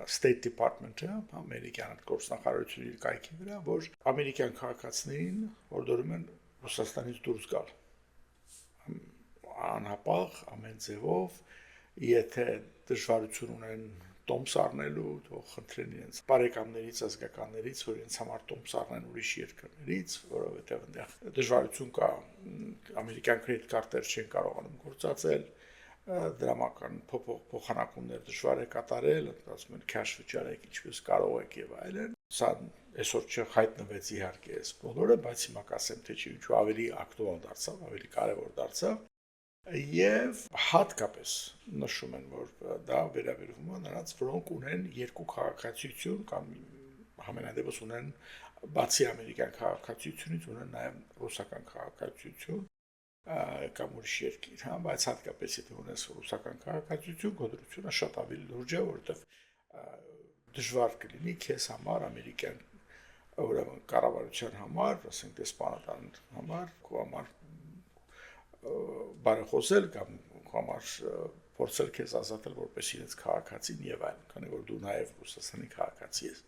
State Department-ը, ամերիկյան գործնախարարությունը իր կայքի վրա, որ ամերիկյան քաղաքացիներին օրդորում են Ռուսաստանից դուրս գալ։ Անհապաղ ամեն ձևով, եթե դժվարություն ունեն տոմս առնելու, թող խնդրեն իրենց բարեկամներից, ազգականներից, որ իրենց համար տոմս առնեն ուրիշ երկրներից, որովհետև այնտեղ դժվարություն կա, ամերիկյան կրեդիտ կարտեր չեն կարողանում գործածել, դրամական փոխանակումներ դժվար է կատարել, ասում են cash վճարեք ինչպես կարող եք եւ այլն։ Սա այսօր չհայտնվեց իհարկե այս բոլորը, բայց հիմա կասեմ թե ինչու ավելի ակտուալ դարձավ, ավելի կարևոր դարձավ։ Եվ հատկապես նշում են, որ դա վերաբերվում է նրանց, որոնք ունեն երկու քաղաքացիություն կամ համենայնդեպս ունեն բացի ամերիկյան քաղաքացիությունից ունեն նաև ռուսական քաղաքացիություն կամ ուրիշ երկիր, հա, բայց հատկապես եթե ունես ռուսական քաղաքացիություն, գոյությունը շատ ավելի լուրջ է, որովհետև դժվար կլինի քեզ համար ամերիկյան ուրեմն կառավարության համար, ասենք դեսպանատան համար, քո համար բարեխոսել կամ համար փորձել քեզ ազատել որպես իրենց քաղաքացին եւ այլն, քանի որ դու նաեւ Ռուսաստանի քաղաքացի ես։